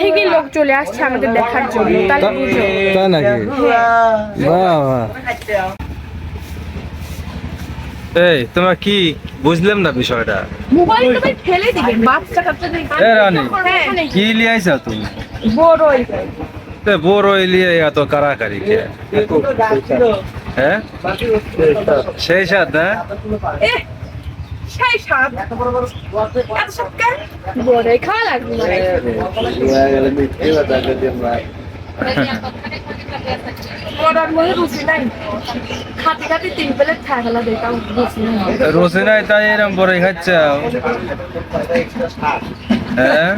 থেকে লোক চলে আসছে আমাদের দেখার জন্য, তাহলে বুঝো। তাই নাকি? বাহ। এই তোমার কি বুঝলাম না বিষয়টা। মোবাইল তো ভাই ফেলে দিবে, বাচ্চা কাচ্চা দেখে। এ রানী কি লিয়াইছো তুমি? বড়ই তে বড় লিয়ে এত কারাকারি কে? হ্যাঁ সেই সাথ না সেই স্বাদ, এত স্বাদ কেন? বড়ই খাওয়া লাগবে না। বড়ার মধ্যে রুচি নাই, খাতে খাতে 3 প্লেট খাই ফেলা দেখতাম, রুচি নাই। রোসে নাই তাই এরকম বড়ই খাচ্ছ? হ্যাঁ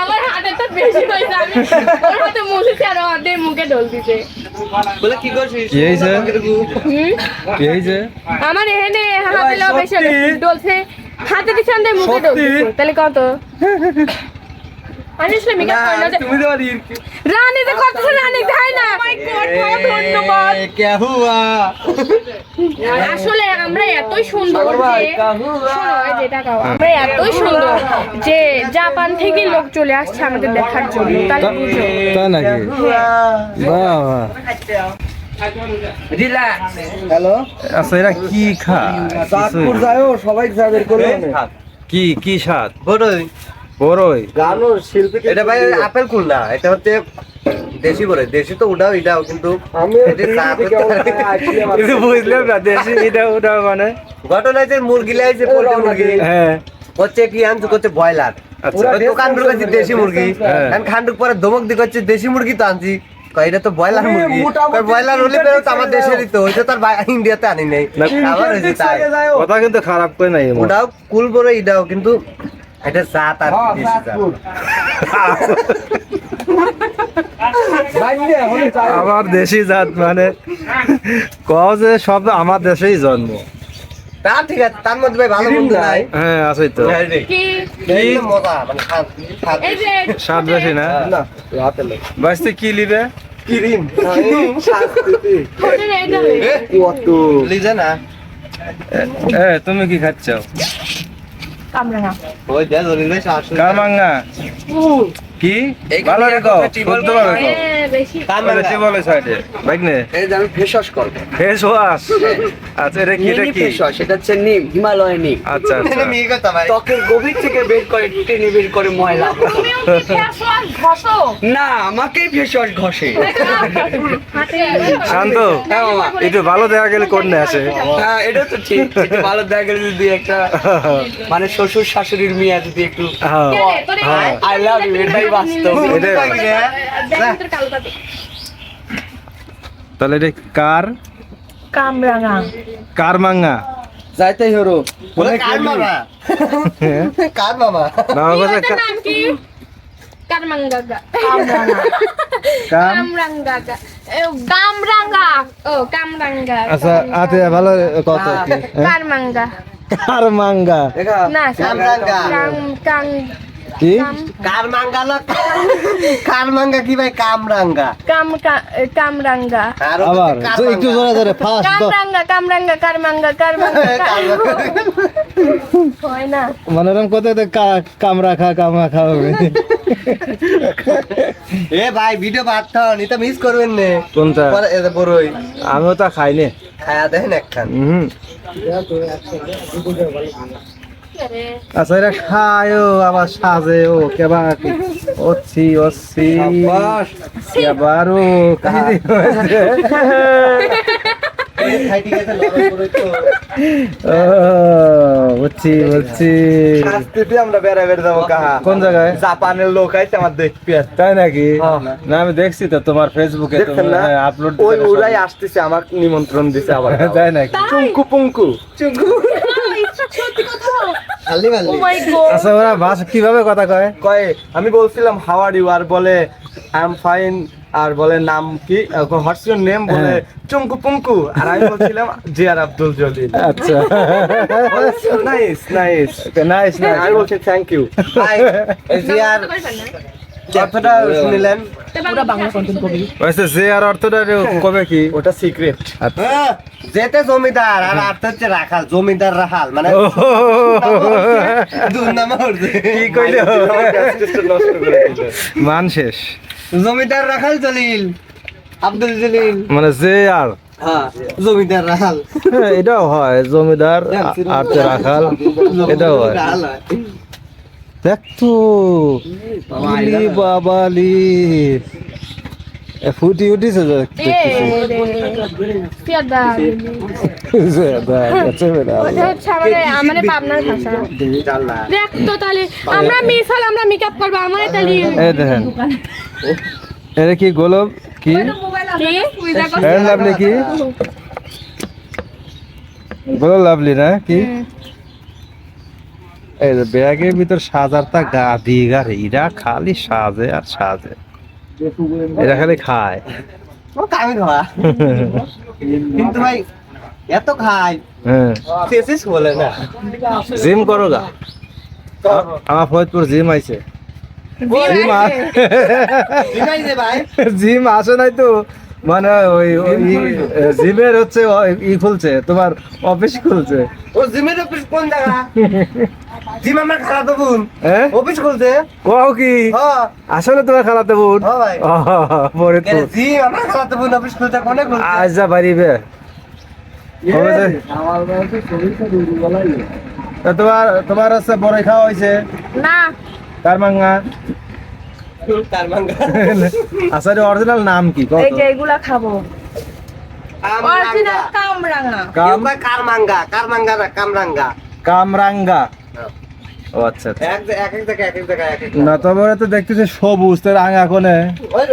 আমার হাতেরটা বেশি হয়েছে, আমি ওর হাতে মুছেছি আর ও হাতে মুখে ঢোল দিছে। কি হয়েছে? আমার এখানে হাতে লাও বেশি ডলছে, হাতে দিছে আমাদের মুখে ঢোল দিছে। তাহলে কত আনিস মিকা কই না? তুমি তো রানী যে কত রানী খাই না। মাই গড, ধন্যবাদ। কে হুয়া? আসলে আমরা এতই সুন্দর যে যেটা খাও, আমরা এতই সুন্দর যে জাপান থেকে লোক চলে আসছে আমাদের দেখার জন্য, তাহলে বুঝো। তাই নাকি? বাহ। হ্যালো, আচ্ছা এরা কি খায়? চাঁদপুর যাও, সবাই যাদের করে কি কি স্বাদ? বড়ই বড়ই গানো শিল্পী। এটা ভাই আপেল কুল না, এটা হচ্ছে দেশি বড়ই। দেশি তো উঠাও এটাও, কিন্তু আমি বুঝলাম না দেশি এটা ওটা মানে ঘটনা যে মুরগি লাইছে, পোল্ট্রি মুরগি হ্যাঁ হচ্ছে কি আনছে, করছে ব্রয়লার। আচ্ছা। দোকান ঢুকেছি দেশি মুরগি, হ্যাঁ। খান্ডুক পরে ধমক দিয়ে করছে দেশি মুরগি তো আনছি। কয় এটা তো ব্রয়লার মুরগি। ব্রয়লার হলে বেরো তো আমার দেশেরই তো, ওইটা তার ইন্ডিয়াতে আনি নাই। আবার হয়েছে তাই। কথা কিন্তু খারাপ করে নাই এমন। ওটাও কুল বড়, এটাও কিন্তু এটা জাত আর কি দেশি জাত। আমার দেশি জাত মানে কও যে সব আমার দেশেই জন্ম। তা ঠিক আছে, তার মধ্যে ভাই ভালো মন্দ নাই। হ্যাঁ আছে তো। কি এই মজা মানে এই যে স্বাদ বেশি না? বাঁচতে কি লিবে? ক্রিম ফোনের এটা কত লিজে না। এ তুমি কি খাচ্ছ? কামড়া না। ওই যা জলিল ভাই শাসন কামাঙ্গা কি ভালো রেখো শুনতে পারো বেশি বেশি বলে সাইডে বাইক নে এই যে আমি ফেস ওয়াশ করব। Face wash. আচ্ছা এটা কি? এটা কি? ফেস ওয়াশ এটা হচ্ছে নিম, হিমালয় নিম। আচ্ছা আচ্ছা এটা মিহি কথা ভাই। ত্বকের গভীর থেকে বের করে টেনে বের করে ময়লা। তুমিও কি ফেস ওয়াশ ঘষো? না, আমাকেই ফেস ওয়াশ ঘষে। শান্ত হ্যাঁ মামা, একটু ভালো দেখা গেলে কোন আসে? হ্যাঁ এটা তো ঠিক। একটু ভালো দেখা গেলে যদি একটা মানে শ্বশুর শাশুড়ির মিয়া যদি একটু আই লাভ ইউ এটাই বাস্তব। তাহলে এটা কার কামরাঙা কার মাঙ্গা যাইতেই হরো বলে কার মামা। কার মামা না বলে নাম কি? কামরাঙ্গা কাম কামরাঙ্গা কামরাঙ্গা ও কামরাঙ্গা। আচ্ছা আতে ভালো কত কি কামরাঙ্গা কার মাঙ্গা দেখা না কামরাঙ্গা। কাম কি কার মাঙ্গা না, কার মাঙ্গা কি ভাই? কামরাঙ্গা। কামরাঙ্গা আবার একটু জোরে জোরে ফাস্ট কামরাঙ্গা কামরাঙ্গা কারমাঙ্গা হয় না মানে এরকম কত কামরা কামরা খাওয়াবে এ ভাই ভিডিও বার্তা নি তো মিস করবেন না। কোনটা? পরে এ বড়ই আমিও তা খাইনি। খায়া দেখেন একখান। আচ্ছা এরা খায়ও আবার সাজে ও কেবা অচ্ছি অচ্ছি কেবারও কাহিনী হয়েছে। খাই ঠিক আছে, নরম করে তো বুঝছি বুঝছি। শাস্তিতে আমরা বেড়া বেড়ে যাবো কাহা। কোন জায়গায়? জাপানের লোক আইছে আমার দেখতে। তাই নাকি? না আমি দেখছি তো তোমার ফেসবুকে দেখছেন না? আপলোড। ওই ওরাই আসতেছে, আমাকে নিমন্ত্রণ দিছে আবার। তাই নাকি? চুঙ্কু পুঙ্কু খালি ও মাই গড আচ্ছা ওরা ভাষা কিভাবে কথা কয়? কয় আমি বলছিলাম হাউ আর ইউ, আর বলে আই এম ফাইন, আর বলে নাম কি, হোয়াটস ইওর নেম, বলে চুঙ্কু পুঙ্কু, আর আমি বলছিলাম জিয়ার আব্দুল জলিল। আচ্ছা নাইস নাইস নাইস নাইস। আমি বলছি থ্যাংক ইউ জিয়ার। অর্থটা শুনিলেন? আচ্ছা যে আর অর্থটা কবে কি ওটা সিক্রেট। আচ্ছা। যেতে জমিদার আর অর্থ হচ্ছে রাখাল, জমিদার রাখাল মানে দুর্নামে উঠছে। কি কইলো? নষ্ট করে দিল। মান শেষ জমিদার রাখাল জলিল, আব্দুল জলিল মানে যে আর হ্যাঁ জমিদার রাখাল এটাও হয় জমিদার আর যে রাখাল এটাও হয়। দেখ তো ইলি বাবালি ফুটি উঠিছে দেখতেছি। ওটা হচ্ছে আমাদের পাবনার ভাষা। দেখ তো তাহলে আমরা মিস হল আমরা মেকআপ করবো আমাদের তাহলে এই দেখেন এটা কি গোলাপ কি ফেয়ার লাভলি কি গোলাপ লাভলি না কি এই যে ব্যাগের ভিতর সাজারটা গাদি গাড়ি এরা খালি সাজে আর সাজে এরা খালি খায় ও কামি খাওয়া কিন্তু ভাই এত খাই হ্যাঁ শেষ বলে না। জিম করো গা আমার ফরিদপুর জিম আইছে জিম ভাই জিম আসে নাই তো মানে ওই জিমের হচ্ছে ই খুলছে তোমার অফিস খুলছে ও জিমের অফিস কোন জায়গা? জিম আমার খালাতো বোন হ্যাঁ অফিস খুলছে। কও কি হ্যাঁ আসলে তোমার খালাতে বোন হ্যাঁ ভাই। ফরিদপুর জিম আমার খালাতো বোন অফিস খুলছে কোনে খুলছে? আজ যা বাড়িবে কবে যে তা তোমার হচ্ছে বড় খাওয়া হয়েছে না কার মাঙ্গা তার মাঙ্গা আসলে অরিজিনাল নাম কি কত এই যে এগুলা খাবো অরিজিনাল কামরাঙা কাম কার মাঙ্গা, কার মাঙ্গা না কামরাঙ্গা। কামরাঙ্গা ও আচ্ছা আচ্ছা। এক এক জায়গায় এক এক জায়গায় এক এক না তবে তো দেখতেছি সবুজ তো রাঙা কোনে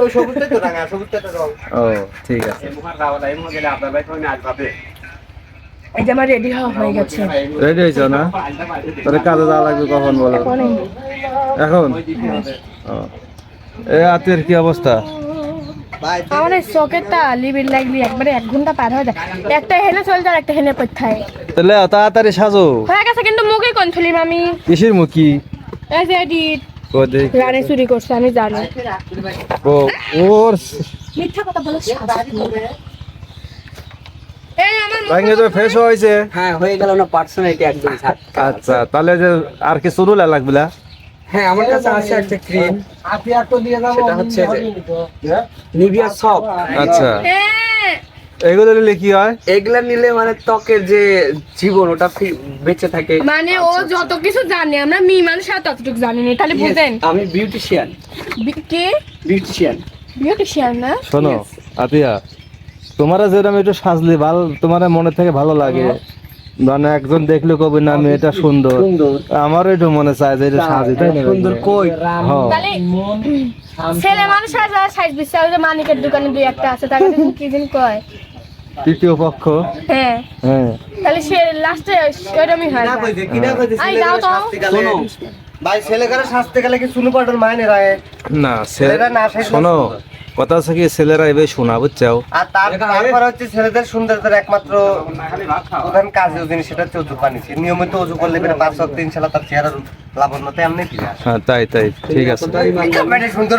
ওই সবুজটাই তো রাঙা, সবুজটা তো রং। ও ঠিক আছে এই যে আমার রেডি হয়ে গেছে রেডি হয়েছো না তাহলে কাজে যাওয়া লাগবে কখন বলো এখন ও এ আতের কি অবস্থা ভাই আমার এই সকেটটা লিবির লাগলি একবারে 1 ঘন্টা পার হয়ে যায় একটা হেনে চলে যায় একটা হেনে পড়থায় তাহলে তাড়াতাড়ি সাজো হয়ে গেছে কিন্তু মুখে কোন থলিম আমি কিসের মুখী এই যে এডিট ও দেখ রানে চুরি করছে আমি জানি ও ওর মিথ্যা কথা বলে এই আমার ভাঙে তো ফ্রেশ হয়েছে হ্যাঁ হয়ে গেল না পার্সোনালিটি একদম আচ্ছা তাহলে যে আর কি শুরু লাগবে না হ্যাঁ আমার কাছে আছে একটা ক্রিম সেটা হচ্ছে নিভিয়া সপ আচ্ছা হ্যাঁ এগুলো নিলে কি হয় এগুলা নিলে মানে ত্বকের যে জীবন ওটা বেঁচে থাকে। মানে ও যত কিছু জানে আমরা মি মানুষ আর ততটুকু জানি না তাহলে বুঝেন আমি বিউটিশিয়ান কে বিউটিশিয়ান বিউটিশিয়ান না শোনো আতিয়া তোমারা যেরকম একটু সাজলে ভালো তোমার মনে থেকে ভালো লাগে মানে একজন দেখলে কবে না মেয়েটা সুন্দর আমারও একটু মনে চায় যে এটা সাজি তাই না সুন্দর কই হ্যাঁ। তাহলে ছেলে মানুষ আর যারা সাইজ দিচ্ছে ওই যে মানিকের দোকানে দুই একটা আছে তাকে কি দিন কয় তৃতীয় পক্ষ হ্যাঁ হ্যাঁ তাহলে সে লাস্টে ওইরকমই হয় কিনা কইছে কিনা কইছে আই দাও তো শোনো ভাই ছেলেকারা শাস্তি গেলে কি শুনু পাটার মাইনে রায় না ছেলেরা না সাজলে শোনো কথা হচ্ছে কি ছেলেরা এবার শোনা বুঝছাও আর তারপর হচ্ছে ছেলেদের সুন্দরতার একমাত্র প্রধান কাজ যে জিনিস সেটা হচ্ছে অজু পানি নিয়মিত অজু করলে পরে 5 দিন ইনশাআল্লাহ তার চেহারার লাবণ্যতা এমনি ফিরে আসে। হ্যাঁ তাই তাই ঠিক আছে সুন্দর